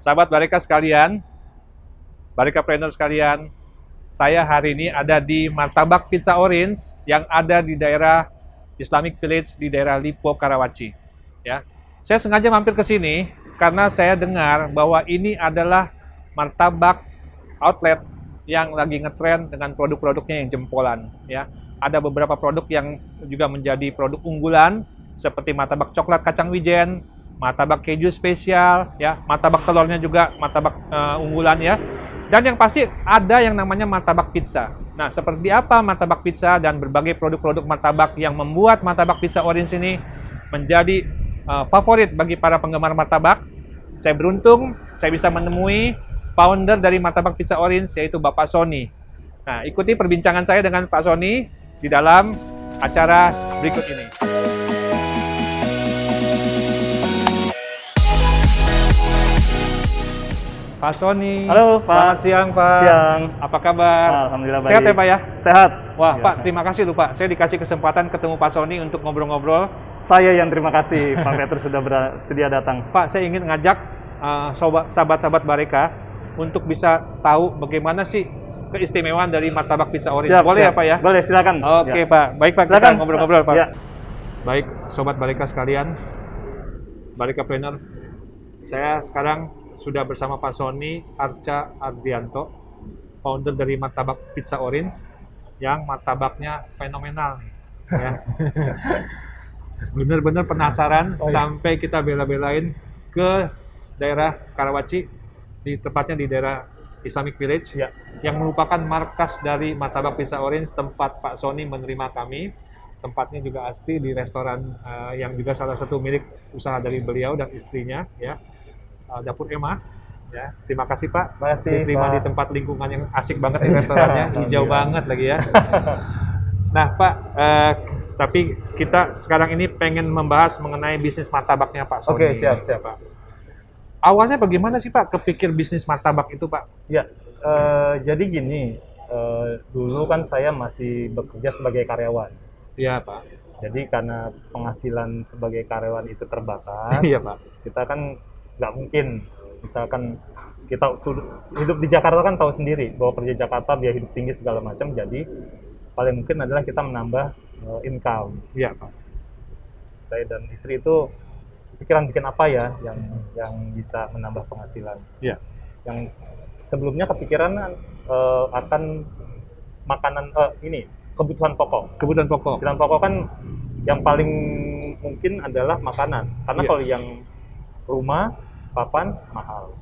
Sahabat Bareka sekalian, Barekapreneur sekalian, saya hari ini ada di Martabak Pizza Orange yang ada di daerah Islamic Village di daerah Lipo, Karawaci. Ya, saya sengaja mampir ke sini karena saya dengar bahwa ini adalah martabak outlet yang lagi ngetren dengan produk-produknya yang jempolan. Ya, ada beberapa produk yang juga menjadi produk unggulan seperti martabak coklat kacang wijen, martabak keju spesial, ya, martabak telurnya juga martabak unggulan ya. Dan yang pasti ada yang namanya martabak pizza. Nah, seperti apa martabak pizza dan berbagai produk-produk martabak yang membuat martabak pizza Orange ini menjadi favorit bagi para penggemar martabak. Saya beruntung, saya bisa menemui founder dari martabak pizza Orange, yaitu Bapak Sony. Nah, ikuti perbincangan saya dengan Pak Sony di dalam acara berikut ini. Pak Sony. Halo, Pak. Selamat siang, Pak. Siang. Apa kabar? Alhamdulillah baik. Sehat ya, Pak ya? Sehat. Wah, Ya. Pak, terima kasih loh, Pak. Saya dikasih kesempatan ketemu Pak Sony untuk ngobrol-ngobrol. Saya yang terima kasih, Pak Petrus sudah bersedia datang. Pak, saya ingin ngajak sahabat-sahabat Bareka untuk bisa tahu bagaimana sih keistimewaan dari martabak pizza Orange. Boleh ya, Pak ya? Boleh, silakan. Oke, Ya. Pak. Baik, Pak. Kita Silakan. ngobrol-ngobrol, Pak. Ya. Baik, Sobat Bareka sekalian, Barekapreneur. Saya sekarang sudah bersama Pak Sony Arca Ardianto, founder dari martabak pizza Orange, yang martabaknya fenomenal nih. Ya. Bener-bener penasaran sampai kita bela-belain ke daerah Karawaci, tepatnya di daerah Islamic Village, Ya. yang merupakan markas dari martabak pizza Orange, tempat Pak Sony menerima kami. Tempatnya juga asli di restoran yang juga salah satu milik usaha dari beliau dan istrinya, ya, Dapur Emma. Ya, terima kasih Pak. Terima kasih, Diterima Pak. di tempat lingkungan yang asik banget di restorannya, hijau banget lagi ya. Nah Pak, tapi kita sekarang ini pengen membahas mengenai bisnis martabaknya Pak Sony. Oke, siap. Pak. Awalnya bagaimana sih Pak kepikir bisnis martabak itu Pak? Ya. Jadi gini, dulu kan saya masih bekerja sebagai karyawan. Iya Pak. Jadi karena penghasilan sebagai karyawan itu terbatas, Iya Pak. kita kan nggak mungkin, misalkan kita hidup di Jakarta kan tahu sendiri bahwa kerja Jakarta biaya hidup tinggi segala macam, jadi paling mungkin adalah kita menambah income. Iya Pak. Saya dan istri itu pikiran bikin apa ya yang bisa menambah penghasilan. Iya. Yang sebelumnya kepikiran akan makanan ini kebutuhan pokok. Kebutuhan pokok. Kebutuhan pokok kan yang paling mungkin adalah makanan. Karena Iya. kalau yang rumah, papan, mahal.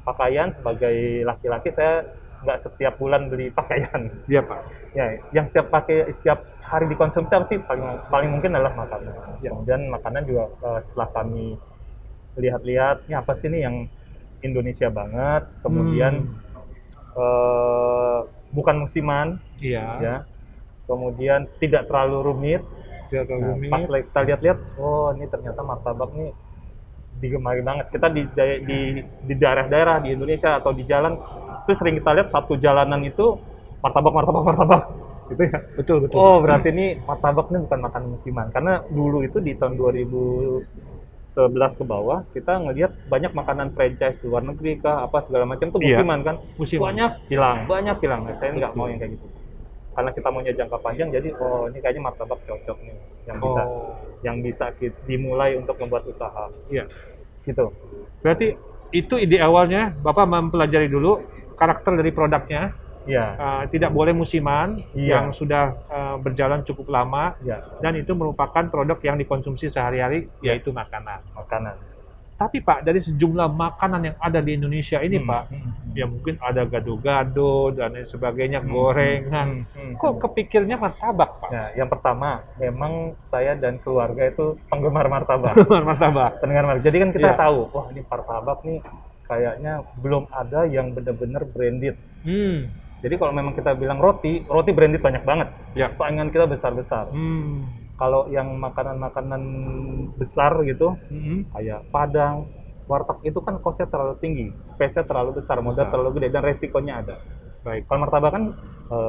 Pakaian sebagai laki-laki saya nggak setiap bulan beli pakaian. Iya Pak. Ya, yang setiap hari dikonsumsi apa sih paling mungkin adalah makanan. Ya. Kemudian makanan juga setelah kami lihat-lihat, ini apa sih nih yang Indonesia banget. Kemudian bukan musiman, Iya. ya. Kemudian tidak terlalu rumit. Tidak terlalu Nah, rumit. pas kita lihat-lihat, oh ini ternyata martabak nih digemari banget. Kita di daerah-daerah di Indonesia atau di jalan itu sering kita lihat satu jalanan itu martabak gitu ya. Betul. Oh, berarti ini martabak ini bukan makanan musiman. Karena dulu itu di tahun 2011 ke bawah kita ngelihat banyak makanan franchise luar negeri kah apa segala macam tuh Iya. musiman kan. Musiman. Banyak hilang. Nah, saya nggak mau yang kayak gitu. Karena kita maunya jangka panjang, jadi ini kayaknya martabak cocok nih yang bisa dimulai untuk membuat usaha. Iya. Gitu. Berarti itu ide awalnya, Bapak mempelajari dulu karakter dari produknya, Iya. tidak boleh musiman, Iya. yang sudah berjalan cukup lama, Ya, dan itu merupakan produk yang dikonsumsi sehari-hari, yaitu makanan. makanan. Tapi Pak, dari sejumlah makanan yang ada di Indonesia ini Pak, ya mungkin ada gado-gado dan lain sebagainya, gorengan. Kok kepikirnya martabak Pak? Nah, yang pertama, memang saya dan keluarga itu penggemar martabak. Martabak. Penggemar. Jadi kan kita Iya. tahu, wah ini martabak nih kayaknya belum ada yang benar-benar branded. Jadi kalau memang kita bilang roti branded banyak banget. Ya. Saingan kita besar-besar. Kalau yang makanan-makanan besar gitu, kayak Padang, warteg itu kan cost-nya terlalu tinggi, space-nya terlalu besar, modal terlalu gede, dan resikonya ada. Baik. Kalau martabak kan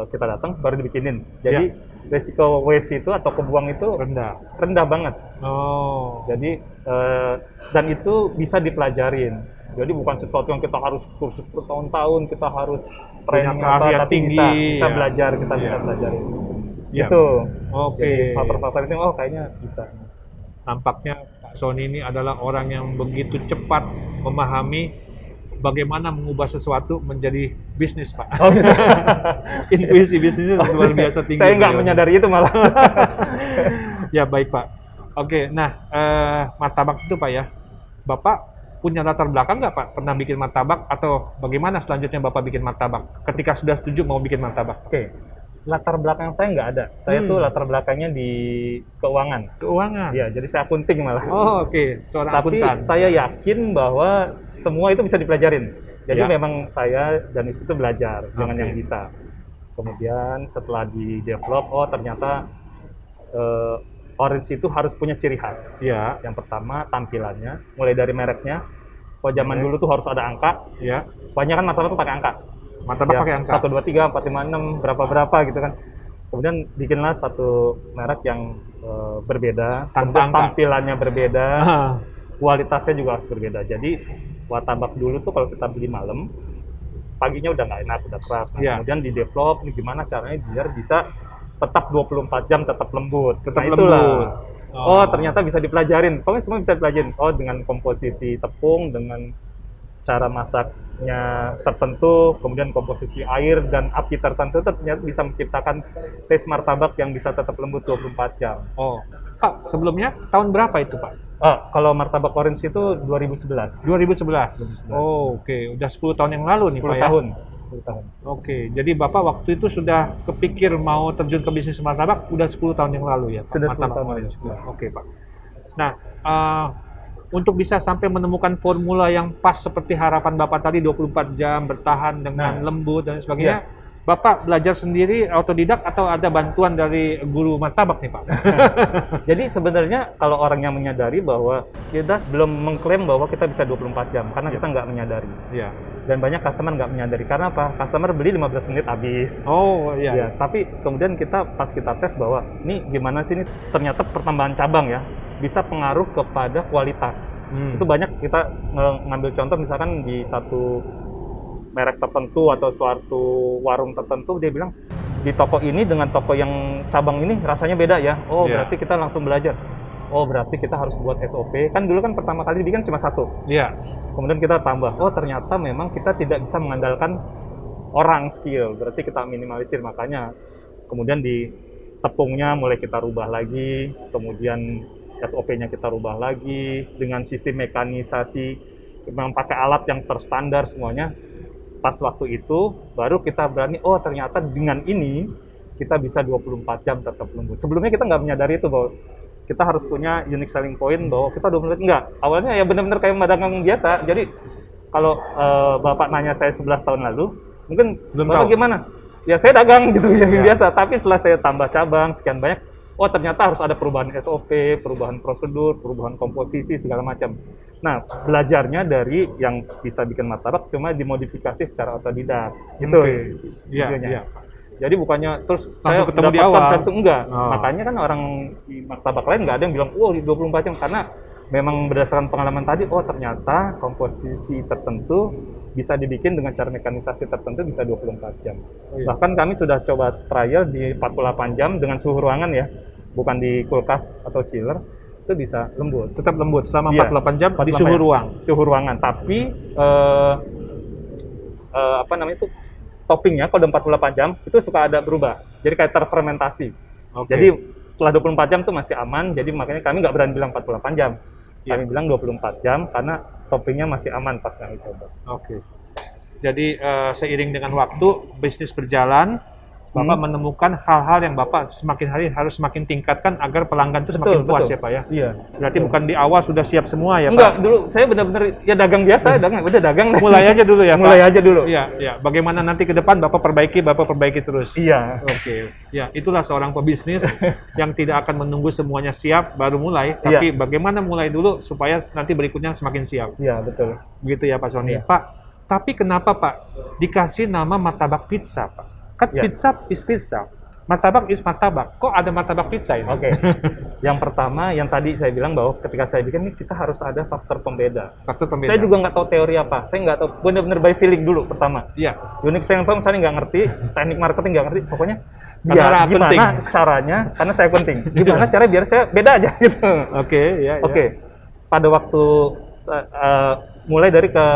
kita datang baru dibikinin. Jadi resiko waste itu atau kebuang itu rendah banget. Oh. Jadi dan itu bisa dipelajarin. Jadi bukan sesuatu yang kita harus kursus bertahun-tahun, kita harus Punya training keahlian tapi tinggi, bisa ya. belajar, kita bisa Iya. belajar itu. Iya. Gitu. Oke. Jadi faktor-faktor itu, oh kayaknya bisa. Nampaknya Pak Sony ini adalah orang yang begitu cepat memahami bagaimana mengubah sesuatu menjadi bisnis, Pak. Oh gitu. Intuisi bisnisnya luar biasa tinggi. Saya nggak beliau. menyadari itu malah. Ya baik Pak. Oke, nah martabak itu Pak ya, Bapak punya latar belakang nggak Pak? Pernah bikin martabak atau bagaimana selanjutnya Bapak bikin martabak? Ketika sudah setuju mau bikin martabak? Oke, latar belakang saya nggak ada. Saya tuh latar belakangnya di keuangan. Keuangan. Ya, jadi saya akunting malah. Oh oke, seorang Tapi akuntan. saya yakin bahwa semua itu bisa dipelajarin. Jadi Ya. memang saya dan itu belajar dengan Oke. yang bisa. Kemudian setelah di develop, oh ternyata Orange itu harus punya ciri khas. Ya, Yang pertama tampilannya, mulai dari mereknya. Kalau zaman dulu tuh harus ada angka. ya. Banyak kan martabak tuh pakai angka. Martabak Ya, pakai angka. 1, 2, 3, 4, 5, 6, berapa gitu kan. Kemudian bikinlah satu merek yang berbeda, Tanpa kemudian angka. tampilannya berbeda, Ah, kualitasnya juga harus berbeda. Jadi martabak dulu tuh kalau kita beli malam, paginya udah nggak enak, udah keras. Nah, Iya. kemudian di develop nih gimana caranya biar bisa tetap 24 jam tetap lembut. Tetap Nah, itulah. lembut. Oh, ternyata bisa dipelajarin. Pokoknya semua bisa dipelajarin. Oh, dengan komposisi tepung, dengan cara masaknya tertentu, kemudian komposisi air dan api tertentu itu ternyata bisa menciptakan taste martabak yang bisa tetap lembut 24 jam. Oh, Pak, sebelumnya tahun berapa itu Pak? Kalau martabak orange itu 2011. 2011. Oh, oke, udah 10 tahun yang lalu nih 10 Pak ya. tahun. 10 tahun. Oke, jadi Bapak waktu itu sudah kepikir mau terjun ke bisnis martabak udah 10 tahun yang lalu ya Pak? Sudah 10 Martabak tahun Orange. lalu. Oke Pak. Nah, untuk bisa sampai menemukan formula yang pas seperti harapan Bapak tadi 24 jam bertahan dengan Nah. lembut dan sebagainya, Bapak belajar sendiri autodidak atau ada bantuan dari guru martabak nih Pak? Jadi sebenarnya kalau orang yang menyadari bahwa kita belum mengklaim bahwa kita bisa 24 jam karena kita nggak menyadari. Iya. Dan banyak customer nggak menyadari karena apa? Customer beli 15 menit habis. Oh iya. Ya, tapi kemudian pas kita tes bahwa ini gimana sih ini ternyata pertambahan cabang ya bisa pengaruh kepada kualitas. Itu banyak kita ngambil contoh misalkan di satu merek tertentu atau suatu warung tertentu dia bilang di toko ini dengan toko yang cabang ini rasanya beda ya. Oh, Iya. berarti kita langsung belajar. Oh, berarti kita harus buat SOP. Kan dulu kan pertama kali bikin cuma satu. Iya. Kemudian kita tambah, oh ternyata memang kita tidak bisa mengandalkan orang skill, berarti kita minimalisir. Makanya kemudian di tepungnya mulai kita rubah lagi, kemudian SOP-nya kita rubah lagi, dengan sistem mekanisasi, memang pakai alat yang terstandar semuanya. Pas waktu itu, baru kita berani, oh ternyata dengan ini, kita bisa 24 jam tetap lembut. Sebelumnya kita nggak menyadari itu bahwa kita harus punya unique selling point bahwa kita 24 enggak. Awalnya ya benar-benar kayak pedagang biasa. Jadi kalau Bapak nanya saya 11 tahun lalu, mungkin Belum Bapak tahu. gimana? Ya saya dagang gitu yang Ya. biasa. Tapi setelah saya tambah cabang sekian banyak, oh ternyata harus ada perubahan SOP, perubahan prosedur, perubahan komposisi segala macam. Nah, belajarnya dari yang bisa bikin martabak cuma dimodifikasi secara otodidak. Gitu. Oke. Iya, videonya. iya. Jadi bukannya terus Langsung saya ketemu di dapat awal. konsep itu enggak. Oh. Makanya kan orang di martabak lain nggak ada yang bilang, "Wow, di 24 jam." Karena memang berdasarkan pengalaman tadi, oh ternyata komposisi tertentu bisa dibikin dengan cara mekanisasi tertentu bisa 24 jam. Oh, iya. Bahkan kami sudah coba trial di 48 jam dengan suhu ruangan ya, bukan di kulkas atau chiller, itu bisa lembut. Tetap lembut selama Iya, 48 jam di 48 suhu jam. ruang. Suhu ruangan, tapi apa namanya itu toppingnya kalau udah 48 jam itu suka ada berubah. Jadi kayak terfermentasi. Oke. Jadi setelah 24 jam itu masih aman, jadi makanya kami nggak berani bilang 48 jam. Iya. Kami bilang 24 jam karena toppingnya masih aman pas kami coba. Oke. Jadi seiring dengan waktu bisnis berjalan, Bapak menemukan hal-hal yang Bapak semakin hari harus semakin tingkatkan agar pelanggan itu semakin puas ya Pak ya. Iya. Berarti bukan di awal sudah siap semua ya Enggak, Pak. dulu saya benar-benar ya dagang biasa, udah dagang. Mulai aja dulu ya Pak. Mulai aja dulu. Iya, iya. Bagaimana nanti ke depan Bapak perbaiki terus. Iya. Oke. Ya, itulah seorang pebisnis yang tidak akan menunggu semuanya siap baru mulai, tapi bagaimana mulai dulu supaya nanti berikutnya semakin siap. Iya, betul. Begitu ya Pak Sony. Iya. Pak, tapi kenapa Pak dikasih nama martabak pizza Pak? Kan Iya. pizza is pizza. martabak is martabak. Kok ada martabak pizza ini? Oke. Yang pertama, yang tadi saya bilang bahwa ketika saya bikin ini kita harus ada faktor pembeda. Faktor pembeda. Saya juga nggak tahu teori apa. Saya nggak tahu, bener-bener by feeling dulu pertama. Iya. Unique selling point saya nggak ngerti, teknik marketing nggak ngerti. Pokoknya Karena gimana penting. caranya? Karena saya penting. Gimana caranya biar saya beda aja gitu. Oke, ya. Oke. Pada waktu mulai dari ke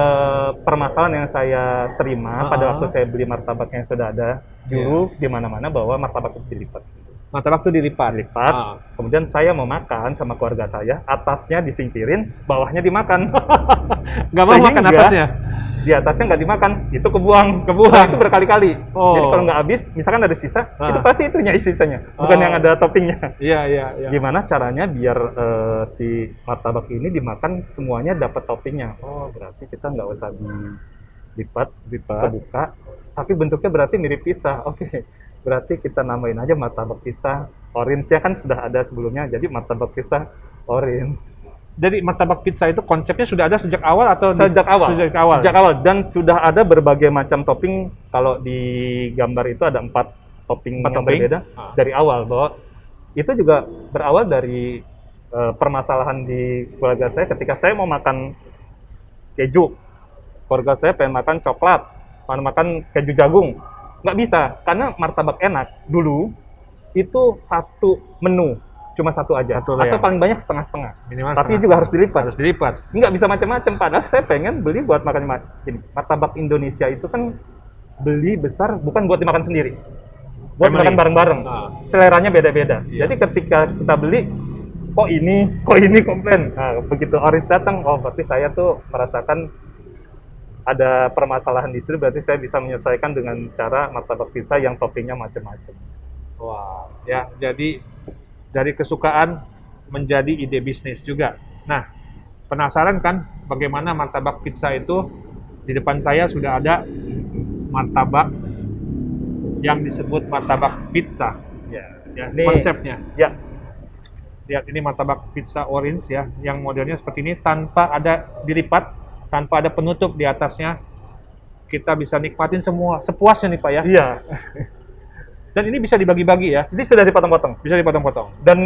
permasalahan yang saya terima pada waktu saya beli martabak yang sudah ada dulu di mana-mana bahwa martabak itu dilipat. Martabak itu dilipat. Kemudian saya mau makan sama keluarga saya, atasnya disingkirin, bawahnya dimakan. Nggak mau makan Sehingga atasnya? Di atasnya nggak dimakan, itu kebuang. Kebuang. Nah, itu berkali-kali. Oh. Jadi kalau nggak habis, misalkan ada sisa, itu pasti itunya sisanya, bukan yang ada toppingnya. Iya. Gimana caranya biar si martabak ini dimakan semuanya dapat toppingnya? Oh, berarti kita nggak usah dilipat, kebuka, tapi bentuknya berarti mirip pizza. Oke, berarti kita namain aja martabak pizza orange ya, kan sudah ada sebelumnya, jadi martabak pizza orange. Jadi martabak pizza itu konsepnya sudah ada sejak awal atau Sejak awal. Sejak awal. Sejak awal, dan sudah ada berbagai macam topping. Kalau di gambar itu ada 4 topping yang berbeda dari awal. Bahwa itu juga berawal dari permasalahan di keluarga saya ketika saya mau makan keju. Keluarga saya pengen makan coklat, pengen makan keju jagung. Nggak bisa, karena martabak enak dulu itu satu menu. Cuma satu aja, atau paling banyak setengah-setengah. Minimal Tapi setengah. juga harus dilipat. Harus dilipat. Nggak bisa macam-macam, padahal saya pengen beli buat makan. Jadi martabak Indonesia itu kan beli besar bukan buat dimakan sendiri, buat Family. makan bareng-bareng. Seleranya beda-beda. Iya. Jadi ketika kita beli, kok ini komplain. Nah, begitu Oris datang, oh berarti saya tuh merasakan ada permasalahan di situ, berarti saya bisa menyelesaikan dengan cara martabak pizza yang toppingnya macam-macam. Wah, ya jadi dari kesukaan menjadi ide bisnis juga. Nah, penasaran kan bagaimana martabak pizza itu? Di depan saya sudah ada martabak yang disebut martabak pizza. Ya, Ini, konsepnya. Ya, Lihat ini martabak pizza orange ya, yang modelnya seperti ini tanpa ada dilipat, tanpa ada penutup di atasnya. Kita bisa nikmatin semua sepuasnya nih Pak ya. iya. Dan ini bisa dibagi-bagi ya. Jadi sudah dipotong-potong. Bisa dipotong-potong. Dan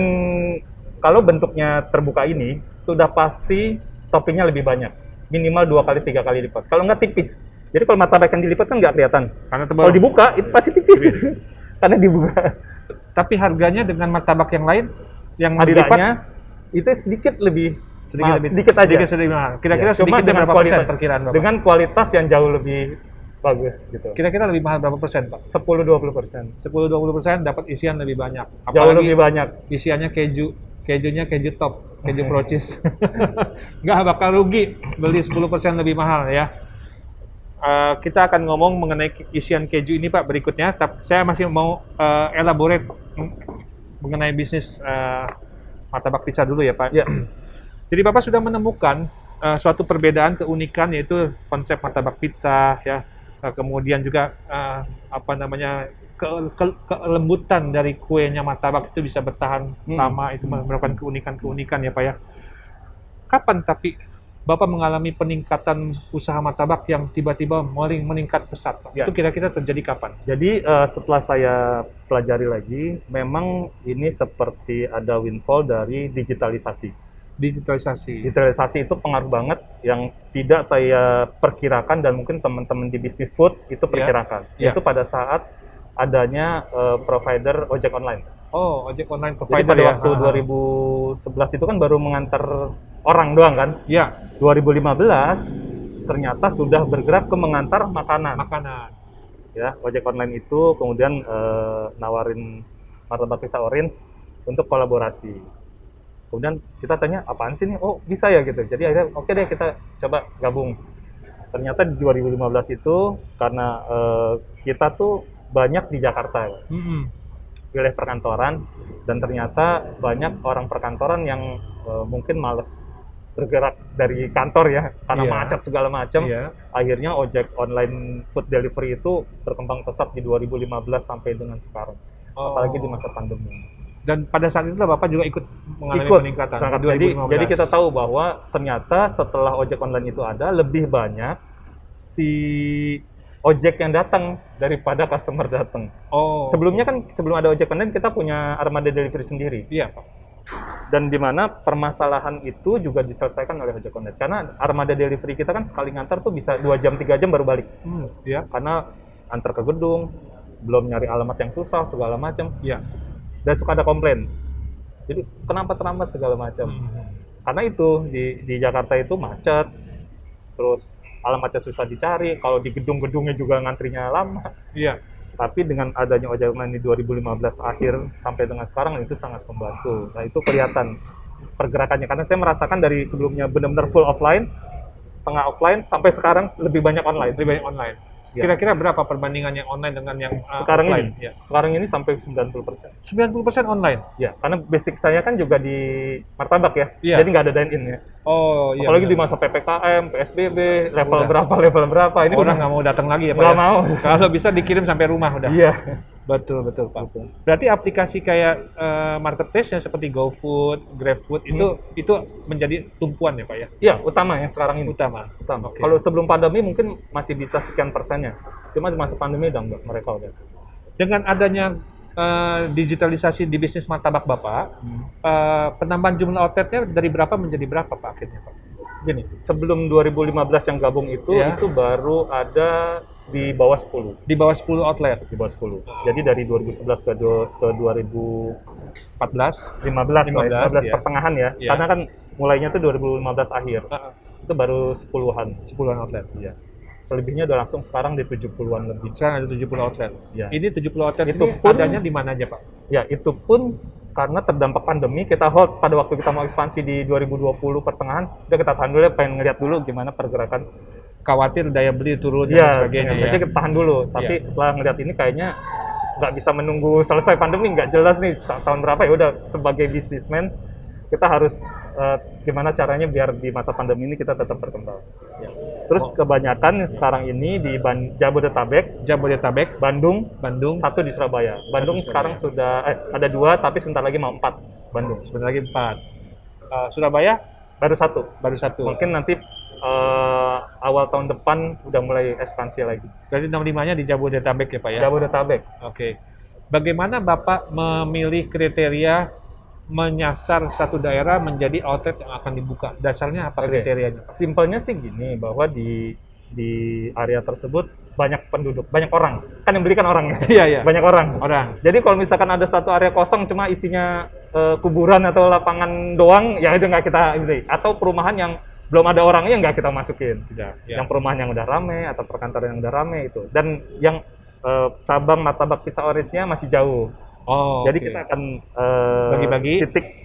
kalau bentuknya terbuka ini, sudah pasti toppingnya lebih banyak. Minimal 2 kali 3 kali lipat. Kalau nggak tipis. Jadi kalau martabak yang dilipat kan nggak kelihatan. Karena tebal. Kalau dibuka, itu pasti tipis. Karena dibuka. Tapi harganya dengan martabak yang lain, yang dilipat, Harganya itu sedikit lebih mahal, sedikit aja. sedikit mahal. Kira-kira Ya, cuma sedikit dengan berapa persen kualitas, perkiraan Bapak? dengan kualitas yang jauh lebih bagus gitu. Kira-kira lebih mahal berapa persen Pak? 10-20%. 10-20% dapat isian lebih banyak. Jauh Apalagi lebih banyak. isiannya kejunya keju top, keju pro cheese. Nggak bakal rugi beli 10% lebih mahal ya. Kita akan ngomong mengenai isian keju ini Pak berikutnya. Tapi saya masih mau elaborate mengenai bisnis martabak pizza dulu ya Pak. Ya. Jadi Bapak sudah menemukan suatu perbedaan keunikan yaitu konsep martabak pizza ya. Kemudian juga kelembutan dari kuenya martabak itu bisa bertahan lama, itu merupakan keunikan ya Pak ya. Kapan tapi Bapak mengalami peningkatan usaha martabak yang tiba-tiba meningkat pesat Pak? Ya. Itu kira-kira terjadi kapan? Jadi setelah saya pelajari lagi, memang ini seperti ada windfall dari digitalisasi. Digitalisasi itu pengaruh banget yang tidak saya perkirakan dan mungkin teman-teman di bisnis food itu perkirakan. Itu pada saat adanya provider ojek online. Oh, ojek online Jadi provider pada ya. waktu 2011 itu kan baru mengantar orang doang kan. Ya, 2015 ternyata sudah bergerak ke mengantar makanan. Ya, ojek online itu kemudian nawarin martabak pizza orange untuk kolaborasi. Kemudian kita tanya, apaan sih nih? Oh, bisa ya gitu. Jadi akhirnya oke deh kita coba gabung. Ternyata di 2015 itu karena kita tuh banyak di Jakarta, wilayah perkantoran, dan ternyata banyak orang perkantoran yang mungkin males bergerak dari kantor ya, karena macet segala macam. Akhirnya ojek online food delivery itu berkembang pesat di 2015 sampai dengan sekarang. Apalagi di masa pandemi. Dan pada saat itu Bapak juga ikut mengalami peningkatan. Jadi kita tahu bahwa ternyata setelah ojek online itu ada, lebih banyak si ojek yang datang daripada customer datang. Oh. Sebelumnya kan sebelum ada ojek online kita punya armada delivery sendiri. Iya, Pak. Dan di mana permasalahan itu juga diselesaikan oleh ojek online. Karena armada delivery kita kan sekali ngantar tuh bisa 2 jam 3 jam baru balik. Iya. Karena antar ke gedung, belum nyari alamat yang susah segala macam. Iya. Dan suka ada komplain. Jadi kenapa terlambat segala macam. Karena itu di Jakarta itu macet. Terus alamatnya susah dicari, kalau di gedung-gedungnya juga ngantrinya lama. Iya. Tapi dengan adanya ojek online di 2015 akhir sampai dengan sekarang itu sangat membantu. Nah itu kelihatan pergerakannya, karena saya merasakan dari sebelumnya benar-benar full offline, setengah offline, sampai sekarang lebih banyak online. Lebih banyak online. Ya. Kira-kira berapa perbandingan yang online dengan yang Sekarang offline? ini, Ya. sekarang ini sampai 90%. 90% online? Ya, karena basic saya kan juga di martabak ya, Iya. jadi nggak ada dine-in ya. Oh, iya. Apalagi benar. di masa PPKM, PSBB, level Udah. berapa, ini Orang udah nggak mau datang lagi ya, Pak? nggak ya? mau. Kalau bisa dikirim sampai rumah udah. Iya. Betul, Pak. Berarti aplikasi kayak marketplace yang seperti GoFood, GrabFood itu menjadi tumpuan ya, Pak ya? Iya, utama yang sekarang ini. Utama. Utama. Oke. Kalau sebelum pandemi mungkin masih bisa sekian persennya. Cuma di masa pandemi udah enggak, mereka udah. Dengan adanya digitalisasi di bisnis martabak Bapak, penambahan jumlah outletnya dari berapa menjadi berapa, Pak, akhirnya, Pak? Gini, sebelum 2015 yang gabung itu Ya. itu baru ada di bawah 10. Di bawah 10 outlet. Di bawah 10. Jadi dari 2011 ke 14. 15 ya. pertengahan ya. Ya. Karena kan mulainya tuh 2015 akhir. Heeh. Itu baru 10-an. 10-an outlet. Iya. Selebihnya udah langsung sekarang di 70-an lebih. Sekarang ada 70 outlet. Ya. Ini 70 outlet Itu ini pun- adanya di mana aja, Pak? Ya, itu pun karena terdampak pandemi, kita hold pada waktu kita mau ekspansi di 2020 pertengahan, udah kita tahan dulu ya, pengen ngeliat dulu gimana pergerakan. Khawatir daya beli turun dan Iya, sebagainya ya. jadi kita tahan dulu. Tapi Iya. setelah ngeliat ini kayaknya nggak bisa menunggu selesai pandemi, nggak jelas nih tahun berapa ya. Udah sebagai bisnismen kita harus gimana caranya biar di masa pandemi ini kita tetap berkembang. Ya. Terus kebanyakan sekarang ini di Jabodetabek, Jabodetabek, Bandung, Bandung, satu di Surabaya. Bandung di sekarang sudah ada 2, tapi sebentar lagi mau 4. Bandung sebentar lagi 4. Surabaya baru 1. baru 1. Mungkin nanti awal tahun depan udah mulai ekspansi lagi. Berarti 65-nya di Jabodetabek ya, Pak ya? Jabodetabek. Oke. Bagaimana Bapak memilih kriteria menyasar satu daerah menjadi outlet yang akan dibuka? Dasarnya apa Oke. kriterianya, Pak? Simpelnya sih gini, bahwa di area tersebut banyak penduduk, banyak orang. Kan yang beli kan orang ya? Iya, iya. Banyak orang. Orang. Jadi kalau misalkan ada satu area kosong cuma isinya kuburan atau lapangan doang, ya itu nggak kita beli. Atau perumahan yang belum ada orangnya nggak kita masukin. Tidak. Ya. Yang perumahan yang udah rame atau perkantoran yang udah rame itu. Dan yang cabang martabak pisah orisnya masih jauh. Oh, Jadi oke. kita akan Bagi-bagi.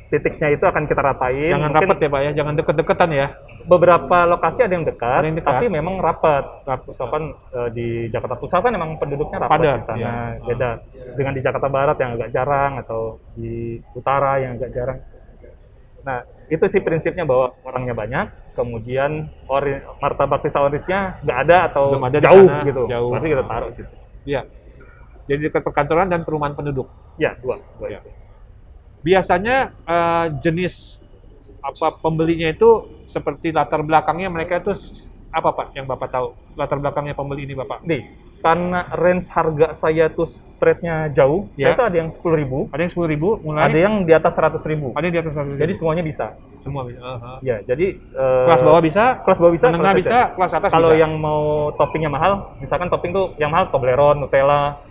titiknya itu akan kita ratain. Jangan Mungkin rapat ya, Pak ya? Jangan deket-deketan ya? beberapa lokasi ada yang dekat, Ada yang dekat. tapi memang rapat. Misalkan di Jakarta Pusat kan memang penduduknya rapat Padat, di sana. ya. Beda dengan di Jakarta Barat yang agak jarang atau di utara yang agak jarang. Nah, itu sih prinsipnya bahwa orangnya banyak, kemudian martabak pisah orisnya nggak ada atau Belum ada di jauh sana, gitu. jauh. Berarti kita taruh situ. Iya. Jadi dekat perkantoran dan perumahan penduduk. Ya, dua Ya. itu. Biasanya jenis apa pembelinya itu seperti latar belakangnya mereka itu apa, Pak, yang Bapak tahu? Latar belakangnya pembeli ini, Bapak? Nih, karena range harga saya tuh spreadnya jauh, Ya. saya tuh ada yang 10.000, Ada yang 10.000 mulai, ada yang di atas 100.000. ada yang di atas 100.000. Jadi semuanya bisa. semua bisa. Ya, jadi Kelas bawah bisa, kelas bawah bisa, menengah kelas bisa, kelas atas Kalau bisa. yang mau toppingnya mahal, misalkan topping tuh yang mahal Toblerone, Nutella,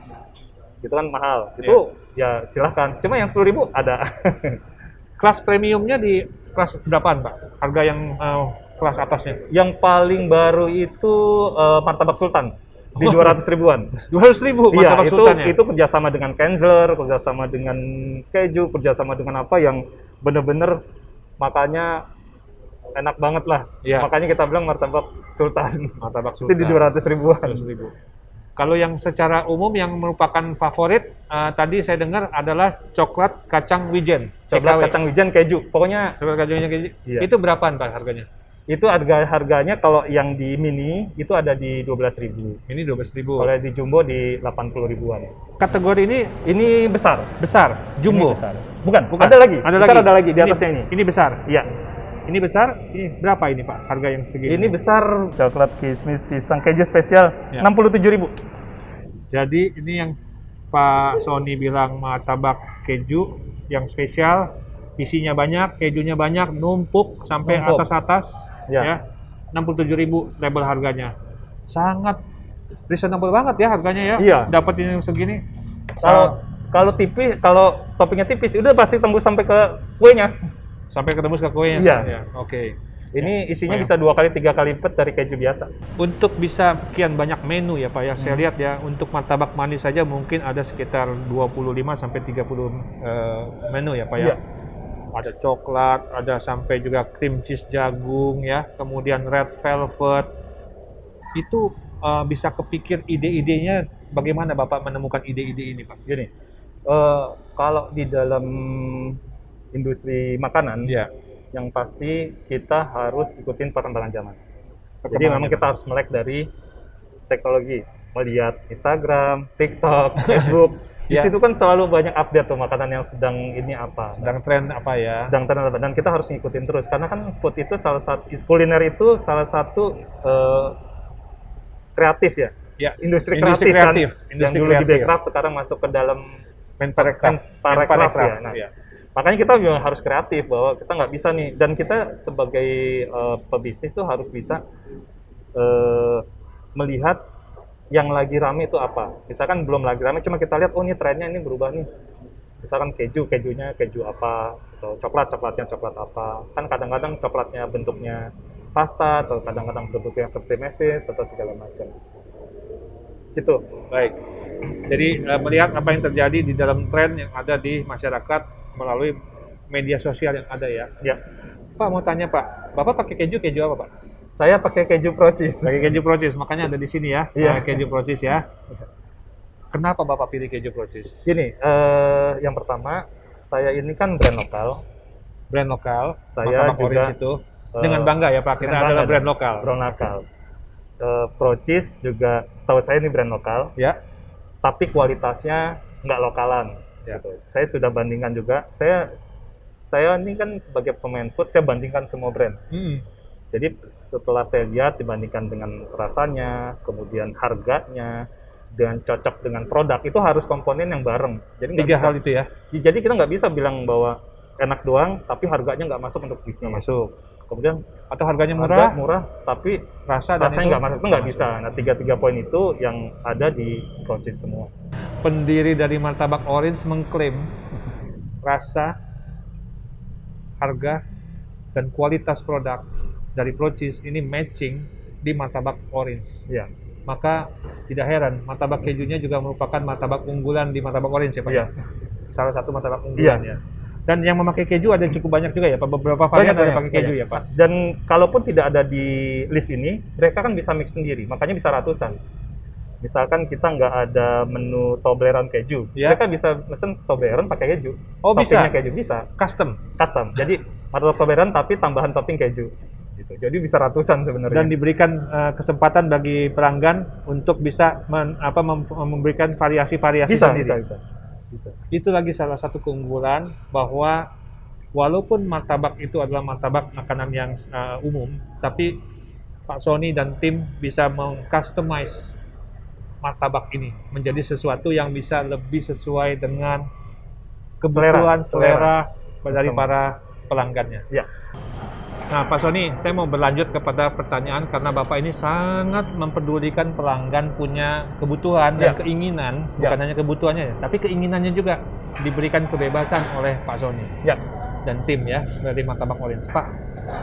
gitu kan mahal. Itu ya silahkan. Cuma yang 10.000 ada. Kelas premiumnya di kelas berapaan, Pak? Harga yang kelas atasnya? Yang paling baru itu martabak sultan di 200 ribuan. 200.000 Iya, martabak itu sultannya. itu kerjasama dengan Kenzler, kerjasama dengan keju, kerjasama dengan apa yang bener-bener makanya enak banget lah. Iya. Makanya kita bilang martabak sultan. Martabak Itu di 200 ribuan. 200.000. Kalau yang secara umum yang merupakan favorit tadi saya dengar adalah coklat kacang wijen. Coklat CKW. kacang wijen keju. Pokoknya Coklat kacang wijen keju. Iya. Itu berapaan, Pak, harganya? itu harganya kalau yang di mini itu ada di 12.000. Ini 12.000. Kalau di jumbo di 80 ribuan. Kategori ini Ini besar. besar, jumbo. Ini besar. Bukan, Bukan. ada lagi. Ada Besar lagi. ada lagi di atasnya ini. Ini besar. Iya. Ini besar, ini berapa ini Pak? Harga yang segini? Ini besar, coklat kismis pisang keju spesial, Ya. 67.000. Jadi ini yang Pak Sony bilang martabak keju yang spesial, isinya banyak, kejunya banyak, numpuk sampai Numpuk. atas-atas, Ya. ya. 67.000 label harganya. Sangat reasonable banget ya harganya ya. Iya. Dapetin yang segini. Kalau tipis, kalau toppingnya tipis, udah pasti tembus sampai ke kuenya. Sampai ketemu ke kuenya. Iya. Ya. Oke. Ini isinya Banyak. bisa 2 kali 3 kali lipat dari keju biasa. Untuk bisa sekian banyak menu ya Pak ya, saya Hmm. lihat ya, untuk martabak manis saja mungkin ada sekitar 25 sampai 30 menu ya Pak ya. Iya. Ada coklat, ada sampai juga cream cheese jagung ya, kemudian red velvet. Itu bisa kepikir ide-idenya bagaimana Bapak menemukan ide-ide ini Pak? Gini, kalau di dalam industri makanan, Iya. yang pasti kita harus ikutin perkembangan zaman. Jadi Perkembangan memang kita harus melek dari teknologi, melihat Instagram, TikTok, Facebook. Di Ya. situ kan selalu banyak update tuh makanan yang sedang ini apa, Sedang tren apa ya? sedang tren apa, dan kita harus ngikutin terus karena kan food itu salah satu kuliner itu salah satu kreatif ya. Ya, Industri Industri kreatif kan, kreatif, yang industri dulu di kreatif. backcraft sekarang masuk ke dalam Menparekraf. Menparekraf ya. Nah, ya. makanya kita juga harus kreatif bahwa kita nggak bisa nih, dan kita sebagai pebisnis tuh harus bisa melihat yang lagi rame itu apa. Misalkan belum lagi rame, cuma kita lihat oh ini trennya ini berubah nih. Misalkan kejunya keju apa, atau coklatnya coklat apa. Kan kadang-kadang coklatnya bentuknya pasta, atau kadang-kadang bentuknya seperti meses atau segala macam. Gitu. Baik. Jadi melihat apa yang terjadi di dalam tren yang ada di masyarakat melalui media sosial yang ada ya. Ya. Pak mau tanya Pak, Bapak pakai keju apa Pak? Saya pakai keju Procis. Pakai keju Procis, makanya ada di sini ya. Iya. Keju Procis ya. Kenapa Bapak pilih keju Procis? Gini, yang pertama, saya ini kan brand lokal. Brand lokal, Saya martabak juga, orange itu dengan bangga ya Pak, kita dengan adalah bangga brand dong. lokal. Brand lokal. Procis juga, setahu saya ini brand lokal, Ya. tapi kualitasnya nggak lokalan. Ya. Gitu. Saya sudah bandingkan juga. Saya ini kan sebagai pemain food, saya bandingkan semua brand. Jadi setelah saya lihat dibandingkan dengan rasanya, kemudian harganya, dan cocok dengan produk, itu harus komponen yang bareng. Jadi nggak Tiga bisa- hal itu ya. Jadi kita nggak bisa bilang bahwa enak doang, tapi harganya nggak masuk untuk bisnis. Nggak masuk. Kemudian Atau harganya harga murah, murah, tapi rasa dan rasanya itu nggak masuk, itu nggak bisa. Nah, tiga poin itu yang ada di Procis semua. Pendiri dari martabak orange mengklaim rasa, harga, dan kualitas produk dari Procis ini matching di martabak orange. Iya. Maka tidak heran martabak kejunya juga merupakan martabak unggulan di martabak orange ya Pak. Iya. Salah satu martabak unggulan Iya. ya. Dan yang memakai keju ada cukup banyak juga ya Pak. Beberapa varian ada yang pakai keju ya Pak. Dan kalaupun tidak ada di list ini, mereka kan bisa mix sendiri, makanya bisa ratusan. Misalkan kita nggak ada menu Toblerone keju, Ya. mereka bisa pesen Toblerone pakai keju. Oh, bisa? Toppingnya keju bisa, Custom. custom. Jadi martabak Toblerone tapi tambahan topping keju. Gitu. Jadi bisa ratusan sebenarnya. Dan diberikan kesempatan bagi pelanggan untuk bisa memberikan variasi-variasi bisa, sendiri. bisa. Itu lagi salah satu keunggulan bahwa walaupun martabak itu adalah martabak makanan yang umum, tapi Pak Sony dan tim bisa meng-customize martabak ini menjadi sesuatu yang bisa lebih sesuai dengan kebutuhan selera dari para pelanggannya. Ya. Nah, Pak Sony, saya mau berlanjut kepada pertanyaan karena Bapak ini sangat mempedulikan pelanggan punya kebutuhan dan Ya. keinginan, Ya. bukan hanya kebutuhannya, tapi keinginannya juga diberikan kebebasan oleh Pak Sony Ya. dan tim ya dari Martabak Orange. Pak,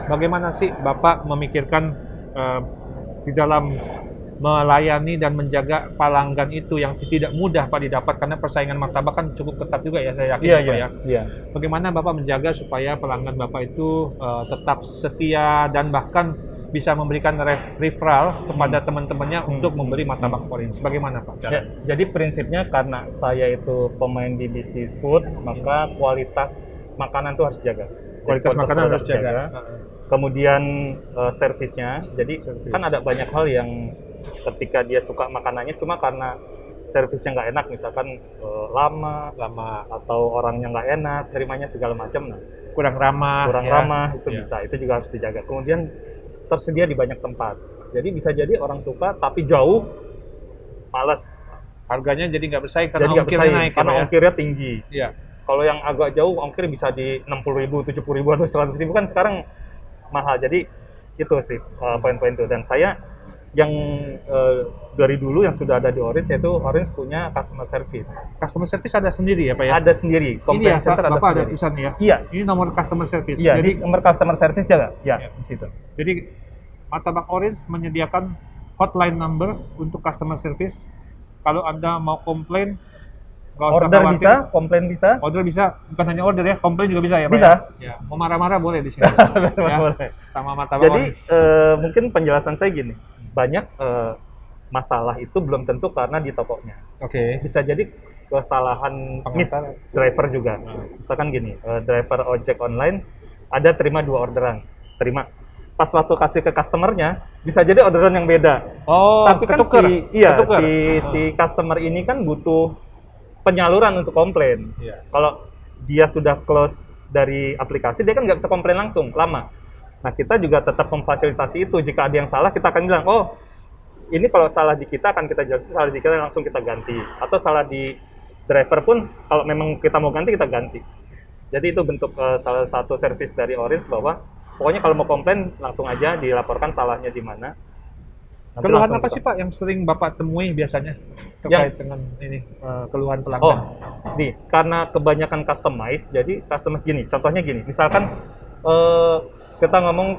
bagaimana sih Bapak memikirkan di dalam melayani dan menjaga pelanggan itu yang tidak mudah Pak didapat karena persaingan martabak kan cukup ketat juga ya, saya yakin Iya, Bapak iya. ya. Iya. Bagaimana Bapak menjaga supaya pelanggan Bapak itu tetap setia dan bahkan bisa memberikan referral kepada teman-temannya untuk membeli martabak orange? Bagaimana Pak? Ya, jadi prinsipnya karena saya itu pemain di bisnis food, maka kualitas makanan itu harus dijaga. Kualitas makanan produk harus dijaga. Kemudian servisnya, jadi Servis. kan ada banyak hal yang ketika dia suka makanannya cuma karena servisnya nggak enak, misalkan lama atau orangnya nggak enak, terimanya segala macam, nah kurang ramah, kurang ya. ramah itu Ya. bisa, itu juga harus dijaga. Kemudian tersedia di banyak tempat, jadi bisa jadi orang suka tapi jauh, males, Harganya jadi nggak bersaing jadi karena nggak ongkirnya bersaing naik, karena ya, Pak, ongkirnya tinggi. ya. Iya. Kalau yang agak jauh ongkir bisa di 60.000, 70.000 atau 100.000 kan sekarang mahal. Jadi itu sih poin-poin itu. Dan saya yang dari dulu yang sudah ada di Orange, yaitu Orange punya customer service. Customer service ada sendiri ya Pak ya? Ada sendiri, Ini ya complaint center Pak, ada Bapak ada sendiri. tulisan ya? Iya, Ini nomor customer service. iya, Jadi di nomor customer service juga, ya, Iya. di situ. Jadi Martabak Orange menyediakan hotline number untuk customer service. Kalau Anda mau komplain, nggak usah Order khawatir. bisa, komplain bisa. Order bisa, bukan hanya order ya, komplain juga bisa ya Pak? Bisa. Ya? Ya. Mau marah-marah boleh di sini. Ya. Boleh. Sama Martabak Jadi Orange. mungkin penjelasan saya gini, banyak masalah itu belum tentu karena di tokonya. Oke. Bisa jadi kesalahan miss Pengantar. driver juga. Misalkan gini, driver ojek online ada terima 2 orderan, terima. Pas waktu kasih ke customernya, bisa jadi orderan yang beda. Oh, Tapi kan ketuker. Ketuker. si customer ini kan butuh penyaluran untuk komplain. Iya. Kalau dia sudah close dari aplikasi, dia kan nggak bisa komplain langsung, lama. Nah, kita juga tetap memfasilitasi itu. Jika ada yang salah, kita akan bilang, oh, ini kalau salah di kita akan kita jelasin, salah di kita langsung kita ganti. Atau salah di driver pun, kalau memang kita mau ganti, kita ganti. Jadi itu bentuk salah satu service dari Orange bahwa pokoknya kalau mau komplain, langsung aja dilaporkan salahnya di mana. Nanti Keluhan langsung apa kita- sih Pak yang sering Bapak temui biasanya terkait dengan ini keluhan pelanggan? Oh, nih, karena kebanyakan customize, jadi customize gini, contohnya gini, misalkan kita ngomong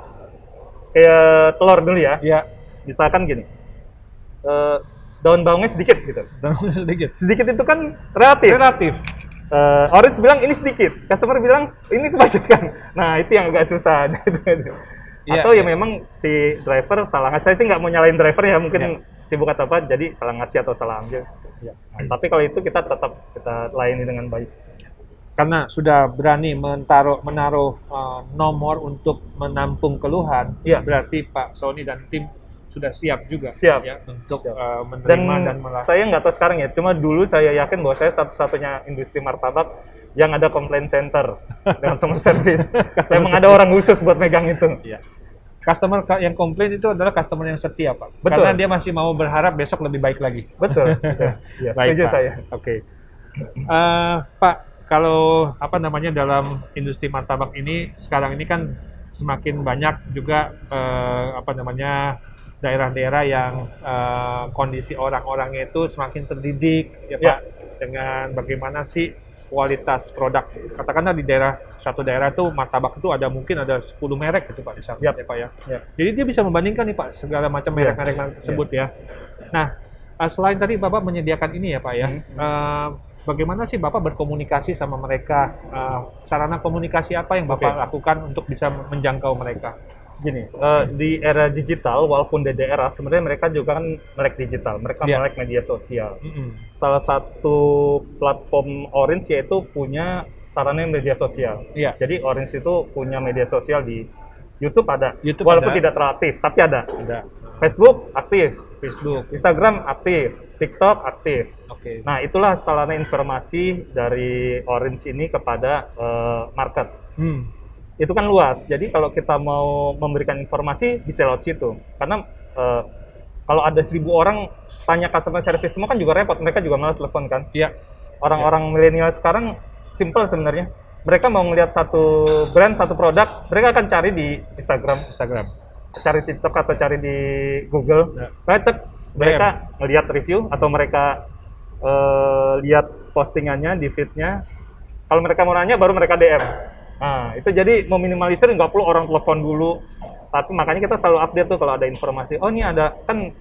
kayak telur dulu ya, Iya, misalkan gini, daun bawangnya sedikit gitu. sedikit. Sedikit itu kan relatif. Relatif. Orange bilang ini sedikit, customer bilang ini kebanyakan. Nah, itu yang agak susah. Iya, Atau ya iya. memang si driver salah ngasih. Saya sih nggak mau nyalain driver ya, mungkin Iya. sibuk atau apa, jadi salah ngasih atau salah ambil. Iya. Nah, tapi kalau itu kita tetap kita layani dengan baik. Karena sudah berani menaruh nomor untuk menampung keluhan, Iya. berarti Pak Sony dan tim sudah siap juga Siap. ya untuk Siap. menerima dan melakukan. Saya nggak tahu sekarang ya, cuma dulu saya yakin bahwa saya satu-satunya industri martabak yang ada complaint center dengan customer service. Memang ada orang khusus buat megang itu. Iya. Customer yang komplain itu adalah customer yang setia Pak, Betul. karena dia masih mau berharap besok lebih baik lagi. Betul. Ya, Baik setuju Pak. saya. Oke. Pak, kalau apa namanya dalam industri martabak ini sekarang ini kan semakin banyak juga apa namanya daerah-daerah yang kondisi orang-orangnya itu semakin terdidik ya Pak, dengan bagaimana sih kualitas produk. Katakanlah di satu daerah itu martabak itu mungkin ada 10 merek gitu Pak di sana ya Pak ya. Yap. Jadi dia bisa membandingkan nih Pak segala macam merek-merek tersebut ya. Nah, selain tadi Bapak menyediakan ini ya Pak ya, bagaimana sih Bapak berkomunikasi sama mereka? Sarana komunikasi apa yang Bapak lakukan untuk bisa menjangkau mereka? Gini, di era digital, walaupun di daerah, sebenarnya mereka juga kan melek digital, mereka Iya. melek media sosial. Mm-mm. Salah satu platform Orange yaitu punya sarana media sosial. Iya. Jadi Orange itu punya media sosial di YouTube ada, YouTube walaupun ada. tidak terlalu tapi ada. Ada Facebook aktif, Facebook. Instagram aktif, TikTok aktif. Oke. Nah, itulah sarana informasi dari Orange ini kepada market. Itu kan luas. Jadi kalau kita mau memberikan informasi bisa lewat situ. Karena kalau ada 1.000 orang tanya customer service semua kan juga repot. Mereka juga malas telepon kan. Iya. Orang-orang milenial sekarang simple sebenarnya. Mereka mau ngelihat satu brand, satu produk, mereka akan cari di Instagram, cari TikTok atau cari di Google. Ya. Mereka ngelihat review atau mereka lihat postingannya di feed-nya. Kalau mereka mau nanya baru mereka DM. Nah, itu jadi meminimalisir, nggak perlu orang telepon dulu. Tapi makanya kita selalu update tuh kalau ada informasi. Oh, ini ada, kan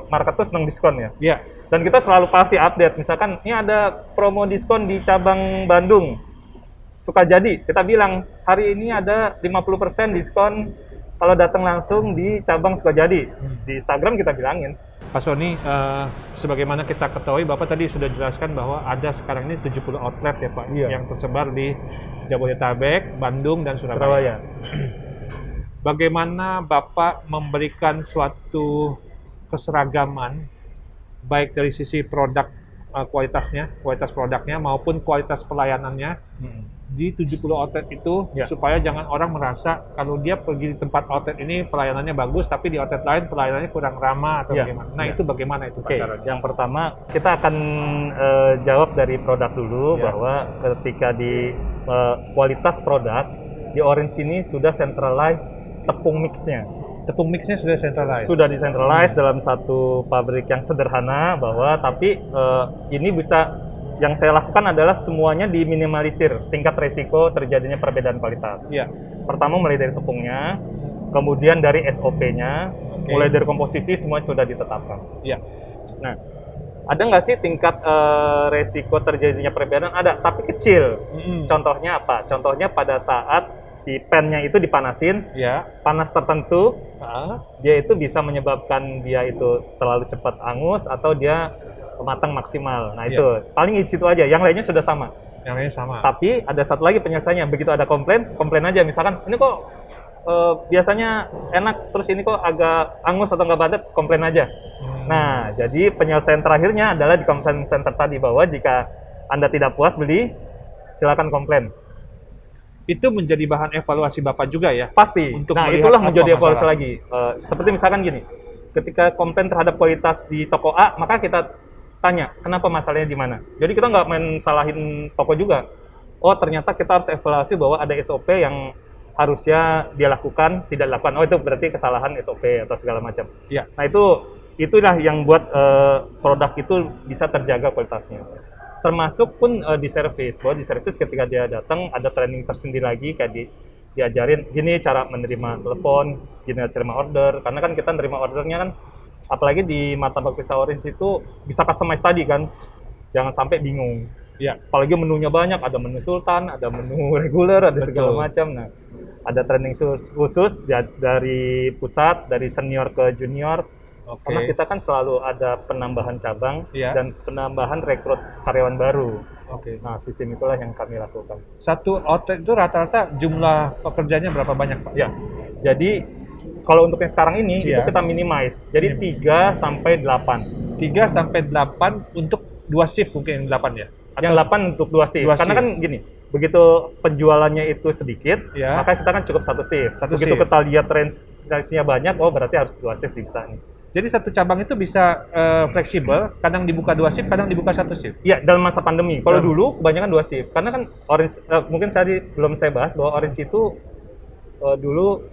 market tuh seneng diskon ya. Iya. Dan kita selalu pasti update. Misalkan, ini ada promo diskon di cabang Bandung. Sukajadi. Kita bilang, hari ini ada 50% diskon kalau datang langsung di cabang Sukajadi. Di Instagram kita bilangin. Pak Sony, sebagaimana kita ketahui, Bapak tadi sudah jelaskan bahwa ada sekarang ini 70 outlet ya Pak, Iya. yang tersebar di Jabodetabek, Bandung, dan Surabaya. Surabaya. Bagaimana Bapak memberikan suatu keseragaman baik dari sisi produk kualitas produknya maupun kualitas pelayanannya di 70 outlet itu Ya. supaya jangan orang merasa kalau dia pergi di tempat outlet ini pelayanannya bagus tapi di outlet lain pelayanannya kurang ramah atau Ya. bagaimana. Nah, Ya. itu bagaimana itu Pak Oke, caranya? yang pertama kita akan jawab dari produk dulu Ya. bahwa ketika di kualitas produk di Orange ini sudah centralized tepung mixnya. Tepung mixnya sudah centralized. Sudah decentralized dalam satu pabrik yang sederhana bahwa tapi ini bisa yang saya lakukan adalah semuanya diminimalisir tingkat resiko terjadinya perbedaan kualitas. Iya. Pertama mulai dari tepungnya, kemudian dari SOP-nya, Oke. mulai dari komposisi semua sudah ditetapkan. Iya. Nah, ada nggak sih tingkat resiko terjadinya perbedaan? Ada, tapi kecil. Contohnya apa? Contohnya pada saat si pennya itu dipanasin, Ya. panas tertentu, Ah. dia itu bisa menyebabkan dia itu terlalu cepat angus atau dia matang maksimal. Nah Iya. itu paling di situ aja. Yang lainnya sudah sama. Yang lainnya sama. Tapi ada satu lagi penyelesaiannya. Begitu ada komplain aja. Misalkan ini kok biasanya enak, terus ini kok agak angus atau nggak padat, komplain aja. Nah, jadi penyelesaian terakhirnya adalah di complaint center tadi bahwa jika Anda tidak puas beli, silakan komplain. Itu menjadi bahan evaluasi Bapak juga ya? Pasti. Untuk Nah, melihat itulah apa menjadi evaluasi masalah. lagi. Seperti misalkan gini, ketika komplain terhadap kualitas di toko A, maka kita tanya, kenapa masalahnya di mana? Jadi kita nggak main salahin toko juga. Oh, ternyata kita harus evaluasi bahwa ada SOP yang harusnya dia lakukan, tidak dilakukan. Oh, itu berarti kesalahan SOP atau segala macam. Iya. Nah, itulah yang buat produk itu bisa terjaga kualitasnya. Termasuk pun di service, bahwa di service ketika dia datang ada training tersendiri lagi, kayak diajarin gini cara menerima telepon, gini cara terima order, karena kan kita nerima ordernya kan, apalagi di Martabak Pizza Orange itu bisa customize tadi kan, jangan sampai bingung. Iya. Apalagi menunya banyak, ada menu sultan, ada menu reguler, ada segala Betul. macam. Nah, ada training khusus dari pusat, dari senior ke junior. Oke. Karena kita kan selalu ada penambahan cabang Iya. dan penambahan rekrut karyawan baru. Oke. Nah, sistem itulah yang kami lakukan. Satu outlet itu rata-rata jumlah pekerjanya berapa banyak, Pak? Ya, jadi kalau untuk yang sekarang ini Iya. itu kita minimize. Jadi 3 sampai 8. 3 sampai 8 untuk 2 shift mungkin yang 8 ya? Yang 8 untuk 2 shift. Dua Karena shift. kan gini, begitu penjualannya itu sedikit, Ya. maka kita kan cukup 1 shift. Satu Begitu shift. kita lihat transaksinya banyak, oh berarti harus 2 shift bisa nih. Jadi satu cabang itu bisa fleksibel, kadang dibuka 2 shift, kadang dibuka 1 shift. Iya, dalam masa pandemi. Kalau Dalam- dulu kebanyakan 2 shift. Karena kan Orange, mungkin belum saya bahas bahwa Orange itu dulu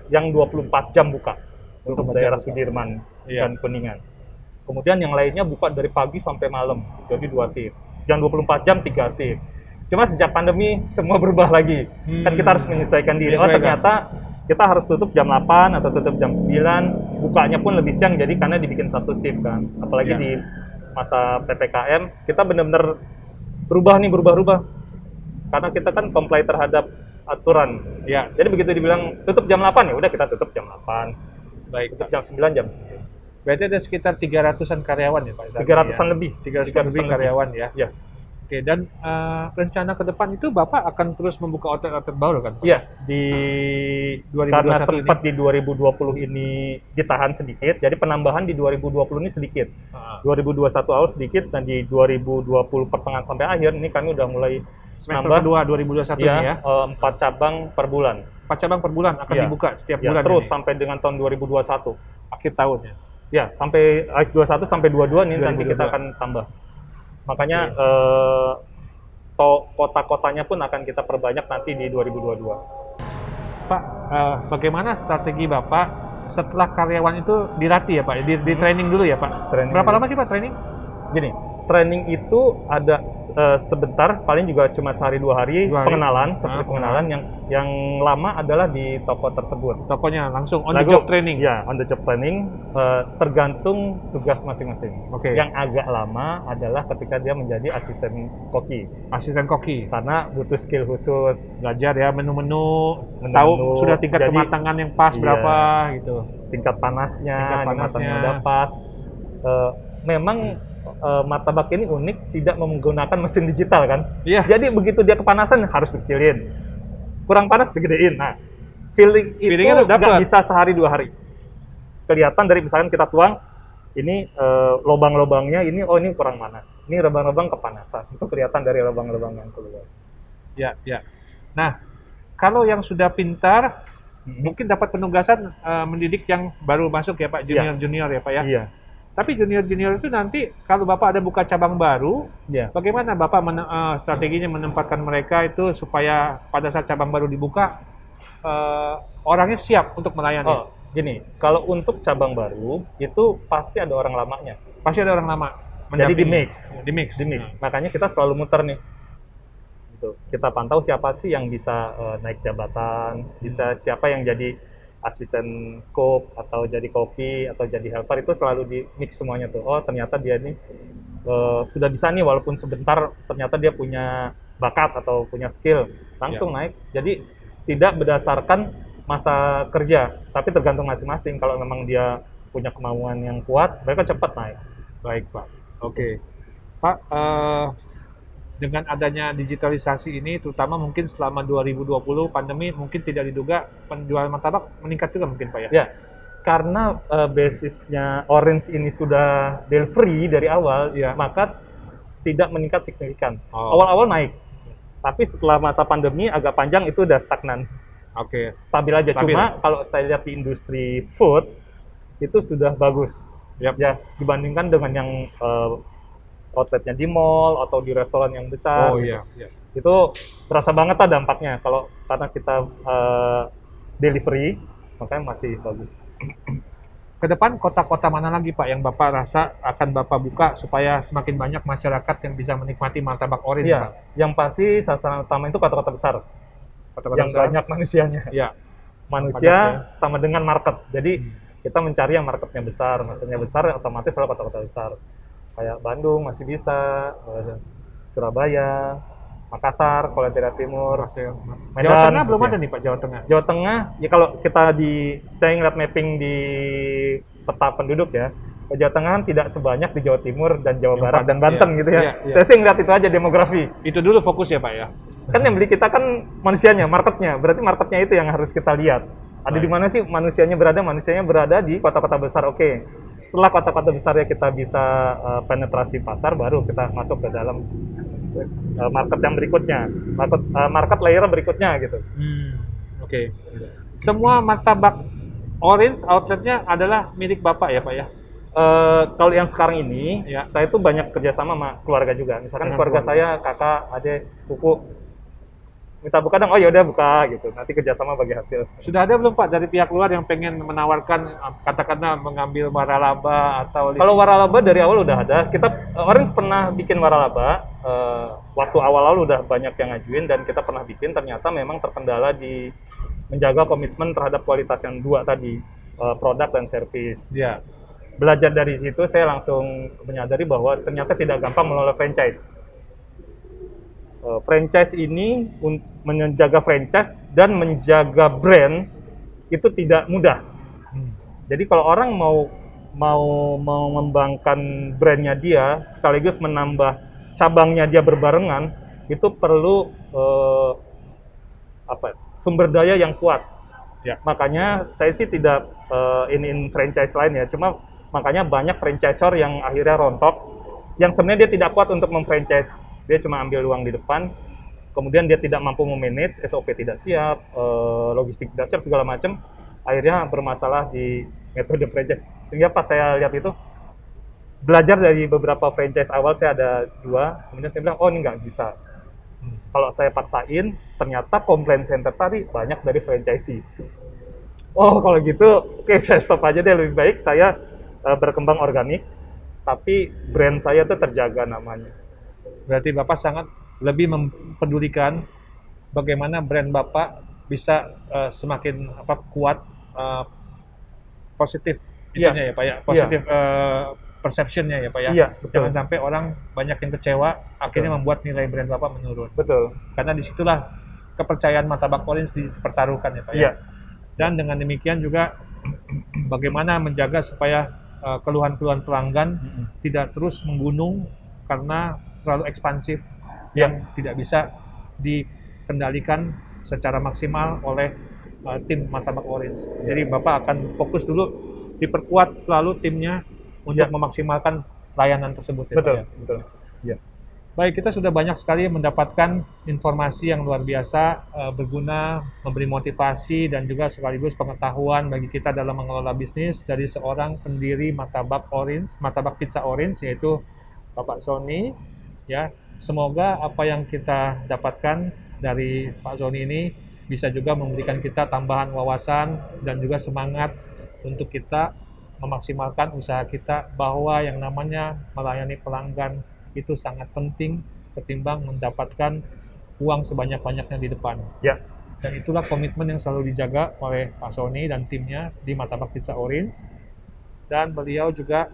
yang 24 jam buka untuk 24 jam daerah buka. Sudirman Iya. dan Kuningan. Kemudian yang lainnya buka dari pagi sampai malam, jadi 2 shift. Yang 24 jam 3 shift. Cuma sejak pandemi semua berubah lagi. Kan kita harus menyesuaikan diri. Oh, Menyesuaikan. ternyata kita harus tutup jam 8 atau tutup jam 9, bukanya pun lebih siang jadi karena dibikin 1 shift kan. Apalagi Iya. di masa PPKM, kita benar-benar berubah. Karena kita kan comply terhadap aturan. Ya, Jadi begitu dibilang tutup jam 8, ya udah kita tutup jam 8. baik. Tutup jam 9, jam 9. Berarti ada sekitar 300-an karyawan ya, Pak? saat ini 300-an ya? lebih. 300-an lebih karyawan ya? Ya. Oke, dan rencana ke depan itu Bapak akan terus membuka outlet-outlet baru kan? Pak? Iya, 2021 karena ini. sempat di 2020 ini ditahan sedikit, jadi penambahan di 2020 ini sedikit. Ah. 2021 awal sedikit, dan di 2020 pertengahan sampai akhir ini kami udah mulai Semester nambah, kedua 2021 ini ya? 4 cabang per bulan. 4 cabang per bulan akan Iya. dibuka setiap Ya, bulan terus ini, sampai dengan tahun 2021. akhir tahun ya? Ya, sampai 21 sampai 22 nih nanti 2022. kita akan tambah. Makanya kota-kotanya pun akan kita perbanyak nanti di 2022. Pak, bagaimana strategi Bapak setelah karyawan itu dilatih ya Pak? Di training dulu ya Pak? Training Berapa dulu. lama sih Pak training? Gini, training itu ada sebentar, paling juga cuma sehari 2 hari, 2 hari. pengenalan, seperti Ah, pengenalan. Yang lama adalah di toko tersebut. Tokonya langsung on the Lagu- job training? Ya, on the job training, tergantung tugas masing-masing. Oke. Yang agak lama adalah ketika dia menjadi asisten koki, Asisten koki? karena butuh skill khusus. Belajar ya menu-menu, Menu-menu, tahu sudah tingkat jadi- kematangan yang pas Iya. berapa gitu. Tingkat panasnya, Tingkat ini panasnya. matangnya udah pas. Memang martabak ini unik, tidak menggunakan mesin digital kan. Iya. Jadi begitu dia kepanasan harus dikecilin, kurang panas digedein. Nah, feeling itu Feelingnya harus nggak dapet. bisa sehari 2 hari. Kelihatan dari misalkan kita tuang, ini lubang-lubangnya ini ini kurang panas. Ini lubang-lubang kepanasan. Itu kelihatan dari lubang-lubang yang keluar. Ya, ya. Nah, kalau yang sudah pintar, mungkin dapat penugasan mendidik yang baru masuk ya Pak, junior-junior ya Pak ya. Iya. Tapi junior-junior itu nanti kalau Bapak ada buka cabang baru, bagaimana Bapak strateginya menempatkan mereka itu supaya pada saat cabang baru dibuka, orangnya siap untuk melayani? Oh, gini, kalau untuk cabang baru itu pasti ada orang lamanya. Pasti ada orang lama. Jadi di mix. Di mix. Makanya kita selalu muter nih. Gitu. Kita pantau siapa sih yang bisa naik jabatan, bisa siapa yang jadi asisten cook atau jadi koki atau jadi helper, itu selalu di mix semuanya tuh. Oh ternyata dia nih sudah bisa nih, walaupun sebentar ternyata dia punya bakat atau punya skill, langsung naik. Jadi tidak berdasarkan masa kerja, tapi tergantung masing-masing. Kalau memang dia punya kemauan yang kuat, mereka cepat naik. Baik Pak. Oke. Pak, dengan adanya digitalisasi ini, terutama mungkin selama 2020 pandemi, mungkin tidak diduga penjualan martabak meningkat juga mungkin Pak ya? Ya, karena basisnya Orange ini sudah delivery dari awal, maka tidak meningkat signifikan. Awal-awal naik, tapi setelah masa pandemi agak panjang itu udah stagnan. Oke. Stabil aja. Cuma kalau saya lihat di industri food itu sudah bagus. Ya, dibandingkan dengan yang outletnya di mall atau di restoran yang besar. Oh iya. Itu terasa banget lah dampaknya. Kalau karena kita delivery, makanya masih bagus. Ke depan kota-kota mana lagi Pak yang Bapak rasa akan Bapak buka supaya semakin banyak masyarakat yang bisa menikmati martabak Orange Pak? Yang pasti sasaran utama itu kota-kota besar. Kota-kota yang besar, banyak manusianya. Iya. Manusia sama dengan market. Jadi kita mencari yang marketnya besar, maksudnya besar otomatis adalah kota-kota besar. Kayak Bandung masih bisa, Surabaya, Makassar, kalau tidak timur, Medan. Jawa Tengah belum ada nih Pak, Jawa Tengah. Jawa Tengah, ya kalau kita saya ngeliat mapping di peta penduduk ya, Jawa Tengah kan tidak sebanyak di Jawa Timur dan Jawa Barat dan Banten gitu ya. Saya sih ngeliat itu aja demografi. Itu dulu fokus ya Pak ya? Kan yang beli kita kan manusianya, marketnya. Berarti marketnya itu yang harus kita lihat. Ada di mana sih manusianya berada? Manusianya berada di kota-kota besar, oke. Setelah kota-kota besar ya kita bisa penetrasi pasar, baru kita masuk ke dalam market yang berikutnya, market layer berikutnya gitu. Oke. Semua martabak Orange outletnya adalah milik Bapak ya Pak ya? Kalau yang sekarang ini, saya tuh banyak kerjasama sama keluarga juga. Misalkan keluarga saya, kakak, adik, sepupu, minta buka dong, oh ya udah buka gitu. Nanti kerjasama bagi hasil. Sudah ada belum Pak dari pihak luar yang pengen menawarkan, katakanlah mengambil waralaba atau? Kalau waralaba dari awal udah ada. Kita Orange pernah bikin waralaba. Waktu awal-awal udah banyak yang ngajuin dan kita pernah bikin. Ternyata memang terkendala di menjaga komitmen terhadap kualitas yang dua tadi, produk dan servis. Iya. Belajar dari situ saya langsung menyadari bahwa ternyata tidak gampang mengelola franchise. Franchise ini menjaga franchise dan menjaga brand itu tidak mudah. Jadi kalau orang mau mengembangkan brandnya dia sekaligus menambah cabangnya dia berbarengan, itu perlu sumber daya yang kuat. Ya. Makanya saya sih tidak iniin franchise lain ya, cuma makanya banyak franchisor yang akhirnya rontok, yang sebenarnya dia tidak kuat untuk memfranchise. Dia cuma ambil uang di depan, kemudian dia tidak mampu memanage, SOP tidak siap, logistik tidak siap, segala macam. Akhirnya bermasalah di metode franchise. Sehingga pas saya lihat itu, belajar dari beberapa franchise awal, saya ada 2, kemudian saya bilang, oh ini nggak bisa. Kalau saya paksain, ternyata komplain center tadi banyak dari franchisee. Oh kalau gitu, oke saya stop aja deh, lebih baik saya berkembang organik, tapi brand saya tuh terjaga namanya. Berarti Bapak sangat lebih mempedulikan bagaimana brand Bapak bisa semakin kuat, positif itunya ya Pak ya, positif perception-nya ya Pak ya. Iya, jangan sampai orang banyak yang kecewa, akhirnya membuat nilai brand Bapak menurun. Betul. Karena disitulah kepercayaan martabak Orange dipertaruhkan ya Pak ya. Dan dengan demikian juga bagaimana menjaga supaya keluhan-keluhan pelanggan tidak terus menggunung karena terlalu ekspansif yang tidak bisa dikendalikan secara maksimal oleh tim martabak Orange. Jadi Bapak akan fokus dulu diperkuat selalu timnya untuk Ya. memaksimalkan layanan tersebut. Ya, Pak, Betul, ya? betul. Ya. Baik, kita sudah banyak sekali mendapatkan informasi yang luar biasa, berguna, memberi motivasi, dan juga sekaligus pengetahuan bagi kita dalam mengelola bisnis dari seorang pendiri Martabak Pizza Orange, yaitu Bapak Sony. Ya, semoga apa yang kita dapatkan dari Pak Sony ini bisa juga memberikan kita tambahan wawasan dan juga semangat untuk kita memaksimalkan usaha kita, bahwa yang namanya melayani pelanggan itu sangat penting ketimbang mendapatkan uang sebanyak-banyaknya di depan. Ya. Dan itulah komitmen yang selalu dijaga oleh Pak Sony dan timnya di Martabak Pizza Orange. Dan beliau juga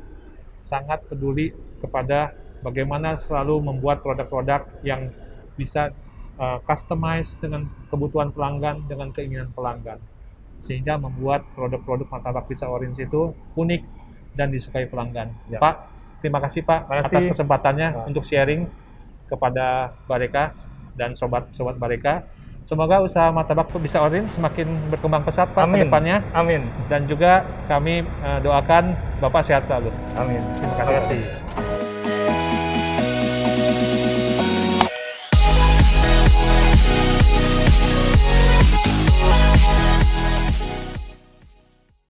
sangat peduli kepada bagaimana selalu membuat produk-produk yang bisa customize dengan kebutuhan pelanggan, dengan keinginan pelanggan. Sehingga membuat produk-produk Martabak Pizza Orange itu unik dan disukai pelanggan. Ya. Pak, terima kasih Pak Terima kasih. atas kesempatannya untuk sharing kepada Bareka dan sobat-sobat Bareka. Semoga usaha Martabak Pizza Orange semakin berkembang pesat Pak ke Amin. depannya. Amin. Dan juga kami doakan Bapak sehat selalu. Amin. Terima kasih.